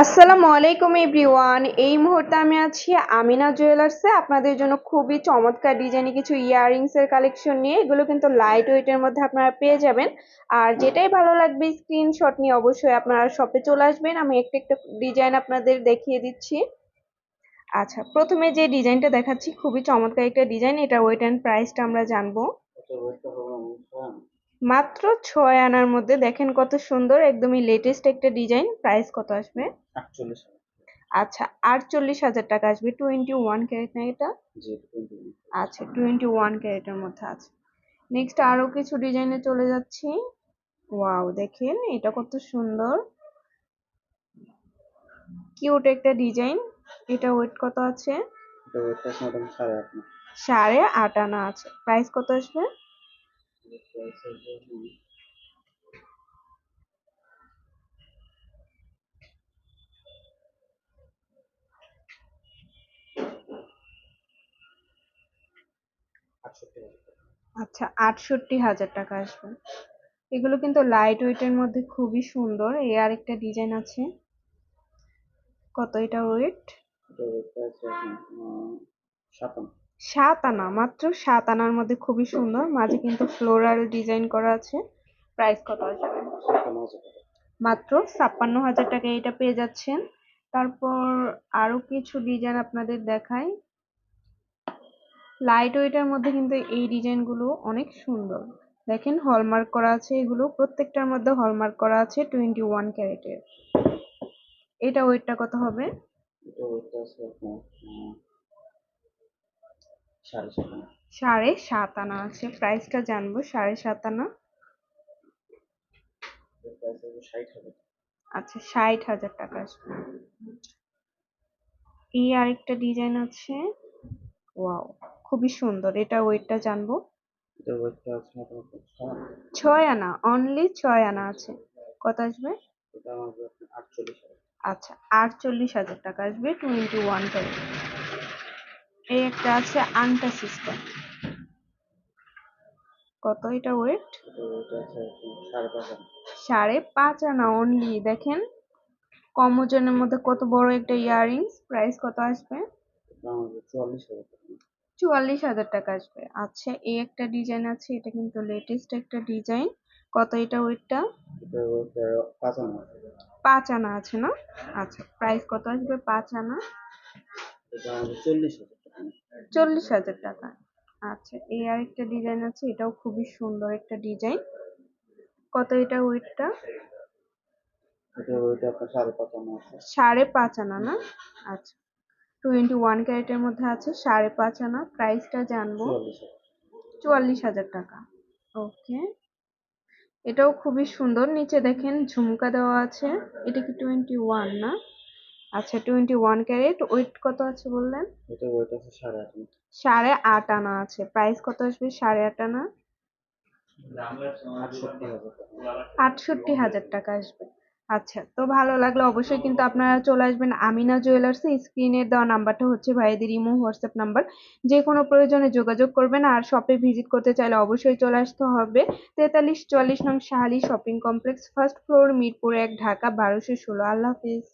আসসালামু আলাইকুম এভরিওয়ান। এই মুহূর্তে আমি আছি আমিনা জুয়েলার্সে আপনাদের জন্য খুবই চমৎকার ডিজাইনে কিছু ইয়াররিংস এর কালেকশন নিয়ে। এগুলো কিন্তু লাইট ওয়েটের মধ্যে আপনারা পেয়ে যাবেন। আর যেটাই ভালো লাগবে স্ক্রিনশট নিয়ে অবশ্যই আপনারা শপে চলে আসবেন। আমি একটা একটা ডিজাইন আপনাদের দেখিয়ে দিচ্ছি। আচ্ছা, প্রথমে যে ডিজাইনটা দেখাচ্ছি খুবই চমৎকার একটা ডিজাইন। এটা ওয়েট এন্ড প্রাইসটা আমরা জানবো। মাত্র 6 আনার মধ্যে দেখেন কত সুন্দর, একদমই লেটেস্ট একটা ডিজাইন। প্রাইস কত আসবে? 48। আচ্ছা, 48,000 টাকা আসবে। 21 ক্যারেট না এটা? জি, 21। আচ্ছা, 21 ক্যারেটের মধ্যে আছে। নেক্সট আরো কিছু ডিজাইনে চলে যাচ্ছি। ওয়াও, দেখেন এটা কত সুন্দর, কিউট একটা ডিজাইন। এটা ওয়েট কত আছে? এটা ওয়েটটা আছে মোটামুটি 8.5 না। 8.5 আনা আছে। প্রাইস কত আসবে? প্রাইস আসবে 68,000 টাকা। আচ্ছা, 68,000 টাকা আসবে। এগুলো কিন্তু লাইট ওয়েটের মধ্যে খুবই সুন্দর। এই আরেকটা ডিজাইন আছে। কত এটা ওয়েট? এটা ওয়েটটা আছে এখন 57। 7 আনা, মাত্র 7 আনার মধ্যে খুবই সুন্দর। মাঝে কিন্তু ফ্লোরাল ডিজাইন করা আছে। প্রাইস কত আসবে? 56,000 টাকা। মাত্র 56,000 টাকায় এটা পেয়ে যাচ্ছেন। তারপর আরো কিছু ডিজাইন আপনাদের দেখাই। লাইট ওয়েটের মধ্যে কিন্তু এই ডিজাইনগুলো অনেক সুন্দর। দেখেন হলমার্ক করা আছে, এগুলো প্রত্যেকটার মধ্যে হলমার্ক করা আছে 21 ক্যারেটের। এটা ওয়েটটা কত হবে? এটা ওয়েটটা আছে আপনার 7.5 আনা। 7.5 আনা আছে। প্রাইসটা জানবো। 7.5 আনা। এর প্রাইস আসবে 60,000 টাকা। আচ্ছা, 60,000 টাকা আসবে। এই আরেকটা ডিজাইন আছে। ওয়াও, খুবই সুন্দর। এটা ওয়েটটা জানবো। এটা ওয়েটটা আছে মোটামুটি 6 আনা। 6 আনা, অনলি 6 আনা আছে। কত আসবে? এটা আমার আসবে আপনার 48,000। আচ্ছা, 48,000 টাকা আসবে 21 ক্যারেট। এই একটা আছে আংটা সিস্টেম। কত এটা ওয়েট? এটা ওয়েট আছে আপনার 5.5 আনা। 5.5 আনা অনলি। দেখেন কম ওজনের মধ্যে কত বড় একটা ইয়াররিংস। প্রাইস কত আসবে? এটা আমার 44,000 টাকা। 44,000 টাকা আসবে। আচ্ছা, এই একটা ডিজাইন আছে। এটা কিন্তু লেটেস্ট একটা ডিজাইন। কত এটা ওয়েটটা? এটা ওয়েট 5 আনা। 5 আনা আছে না? আচ্ছা, প্রাইস কত আসবে 5 আনা? এটা আমাদের 40,000 টাকা। 40,000 টাকা। আচ্ছা, এই আরেকটা ডিজাইন আছে। এটাও খুবই সুন্দর একটা ডিজাইন। কত এটা ওয়েটটা? এটা ওয়েট আপনার 5.5 আনা আছে। 5.5 আনা না? আচ্ছা, 21 ক্যারেটের মধ্যে আছে। 5.5 আনা। প্রাইসটা জানবো। 44,000। 44,000 টাকা। ওকে, এটাও খুবই সুন্দর। নিচে দেখেন ঝুমকা দেওয়া আছে। এটা কি 21 না? আচ্ছা, 21 ক্যারেট। ওয়েট কত আছে বললেন? এটা ওয়েট আছে 8.5 আনা। 8.5 আনা আছে। প্রাইস কত আসবে 8.5 আনা? 68,000 টাকা। 68,000 টাকা আসবে। আচ্ছা, তো ভালো লাগলো। অবশ্যই কিন্তু আপনারা চলে আসবেন আমিনা জুয়েলার্সে। স্ক্রিনে দেওয়া নাম্বারটা হচ্ছে ভাইদের ইমো হোয়াটসঅ্যাপ নাম্বার। যে কোনো প্রয়োজনে যোগাযোগ করবেন। আর শপে ভিজিট করতে চাইলে অবশ্যই চলে আসতে হবে 4344 নং Shah Ali shopping complex, first floor, Mirpur 1, Dhaka 1216। আল্লাহ হাফিজ।